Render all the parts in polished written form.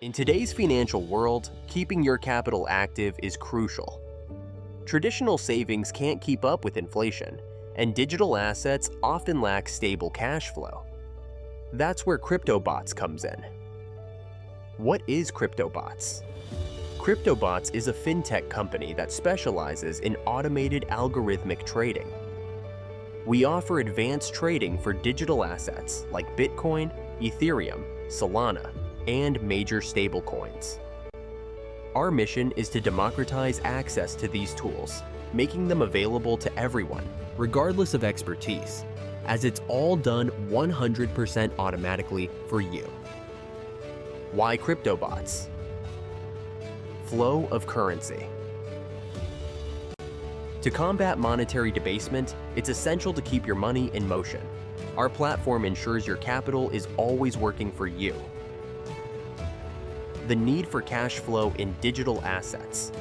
In today's financial world, keeping your capital active is crucial. Traditional savings can't keep up with inflation, and digital assets often lack stable cash flow. That's where Cryptobots comes in. What is Cryptobots? Cryptobots is a fintech company that specializes in automated algorithmic trading. We offer advanced trading for digital assets like Bitcoin, Ethereum, Solana, and major stablecoins. Our mission is to democratize access to these tools, making them available to everyone, regardless of expertise, as it's all done 100% automatically for you. Why Cryptobots? Flow of currency. To combat monetary debasement, it's essential to keep your money in motion. Our platform ensures your capital is always working for you. The need for cash flow in digital assets.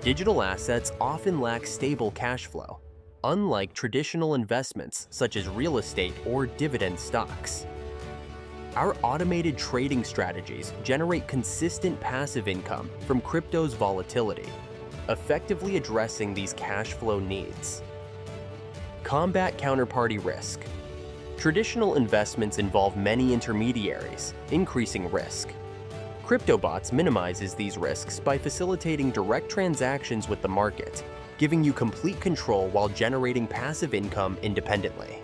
Digital assets often lack stable cash flow, unlike traditional investments such as real estate or dividend stocks. Our automated trading strategies generate consistent passive income from crypto's volatility, effectively addressing these cash flow needs. Combat counterparty risk. Traditional investments involve many intermediaries, increasing risk. Cryptobots minimizes these risks by facilitating direct transactions with the market, giving you complete control while generating passive income independently.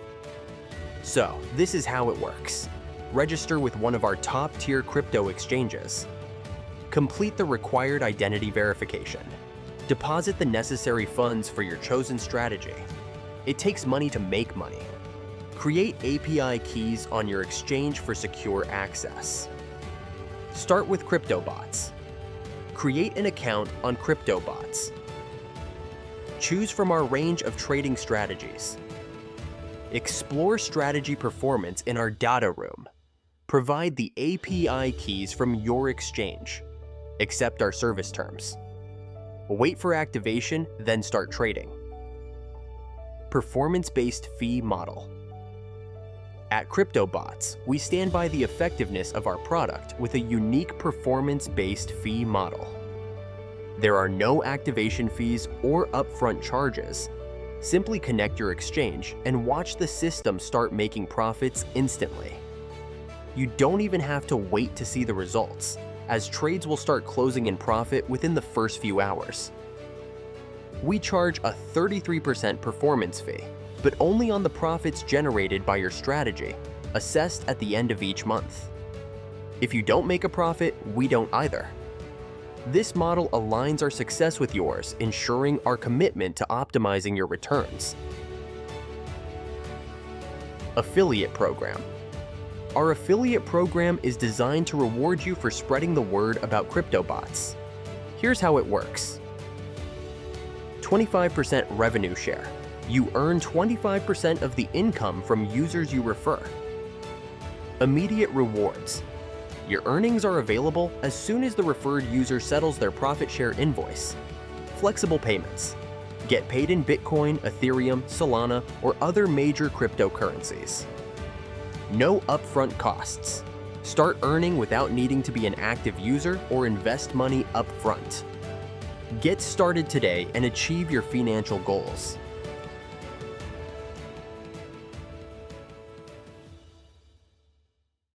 So, this is how it works. Register with one of our top-tier crypto exchanges. Complete the required identity verification. Deposit the necessary funds for your chosen strategy. It takes money to make money. Create API keys on your exchange for secure access. Start with Cryptobots. Create an account on Cryptobots. Choose from our range of trading strategies. Explore strategy performance in our data room. Provide the API keys from your exchange. Accept our service terms. Wait for activation, then start trading. Performance-based fee model. At Cryptobots, we stand by the effectiveness of our product with a unique performance-based fee model. There are no activation fees or upfront charges. Simply connect your exchange and watch the system start making profits instantly. You don't even have to wait to see the results, as trades will start closing in profit within the first few hours. We charge a 33% performance fee, but only on the profits generated by your strategy, assessed at the end of each month. If you don't make a profit, we don't either. This model aligns our success with yours, ensuring our commitment to optimizing your returns. Affiliate Program. Our affiliate program is designed to reward you for spreading the word about Cryptobots. Here's how it works. 25% revenue share. You earn 25% of the income from users you refer. Immediate rewards. Your earnings are available as soon as the referred user settles their profit share invoice. Flexible payments. Get paid in Bitcoin, Ethereum, Solana, or other major cryptocurrencies. No upfront costs. Start earning without needing to be an active user or invest money upfront. Get started today and achieve your financial goals.